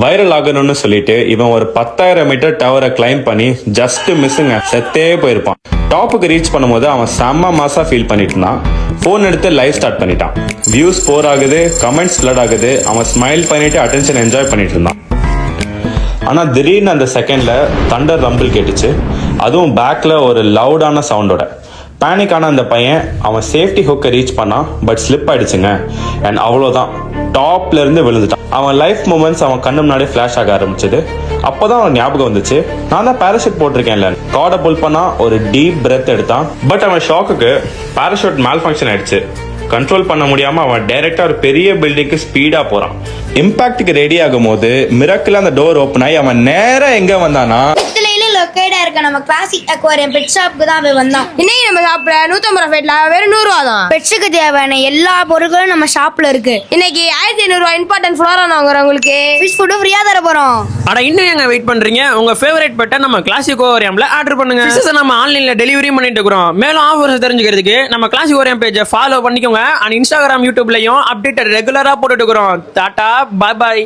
Viral ஆகணும்னு சொல்லிட்டு இவன் ஒரு 10,000 மீட்டர் டவரை கிளைம் பண்ணி ஜஸ்ட் மிஸ்ஸுங்க, செத்தே போயிருப்பான். டாப்புக்கு ரீச் பண்ணும்போது அவன் செம்ம மாசா ஃபீல் பண்ணிட்டு இருந்தான். போன் எடுத்து லைவ் ஸ்டார்ட் பண்ணிட்டான். வியூஸ் போர் ஆகுது, கமெண்ட்ஸ் ஃப்ளட் ஆகுது. அவன் ஸ்மைல் பண்ணிட்டு அட்டென்ஷன் என்ஜாய் பண்ணிட்டு இருந்தான். ஆனா திடீர்னு அந்த செகண்ட்ல தண்டர் ரம்பிள் கேட்டுச்சு, அதுவும் பேக்ல ஒரு லவுடான சவுண்டோட. பேனிக் ஆன அந்த பையன் அவன் சேஃப்டி ஹுக்கை ரீச் பண்ணான், பட் ஸ்லிப் ஆயிடுச்சுங்க. அண்ட் அவ்வளோதான், டாப்ல இருந்து விழுந்துட்டான். அவன் லைஃப் மூமெண்ட்ஸ் அவன் கண்ணு முன்னாடி ஃபிளாஷ் ஆக ஆரம்பிச்சது. அப்போதான் அவன் ஞாபகம் வந்துச்சு, நான் தான் பேராஷூட் போட்டிருக்கேன்ல. கார்டை புல் பண்ணா, ஒரு டீப் பிரெத் எடுத்தான். பட் அவன் ஷாக்குக்கு பேராஷூட் மால் ஃபங்க்ஷன் ஆயிடுச்சு. கண்ட்ரோல் பண்ண முடியாம அவன் டைரக்டா ஒரு பெரிய பில்டிங்க்கு ஸ்பீடா போறான். இம்பாக்டுக்கு ரெடி ஆகும் போது மிராக்கிள் அந்த டோர் ஓப்பன் ஆகி அவன் நேரா எங்க வந்தானா, லொக்கேட்டா இருக்க நம்ம கிளாசிக் அக்வாரியம் பெட் ஷாப்புக்கு தான் போய் வந்தோம். இன்னைக்கு நம்ம சாப்பிட 150 ரூபாய்ல வெறும் 100 ரூபா தான். பெட்ஸுக்கு தேவையான எல்லா பொருட்களும் நம்ம ஷாப்ல இருக்கு. இன்னைக்கு 1500 ரூபாய் இம்பார்ட்டன்ட் ஃப்ளோரா வாங்குறவங்களுக்கு ஃபிஷ் ஃபுட்டும் ஃப்ரீயா தர போறோம். அட இன்னும் எங்க வெயிட் பண்றீங்க? உங்க ஃபேவரட் பெட்டை நம்ம கிளாசிக் ஓரியாம்ல ஆர்டர் பண்ணுங்க. ஃபிஷஸ் நம்ம ஆன்லைன்ல டெலிவரி பண்ணிட்டு இருக்கோம். மேலும் ஆஃபர்ஸ் தெரிஞ்சுக்கிறதுக்கு நம்ம கிளாசிக் ஓரியம் பேஜை ஃபாலோ பண்ணிக்கோங்க. அண்ட் இன்ஸ்டாகிராம், யூடியூப்லயும் அப்டேட் ரெகுலரா போட்டுட்டு இருக்கோம். Tata, bye by.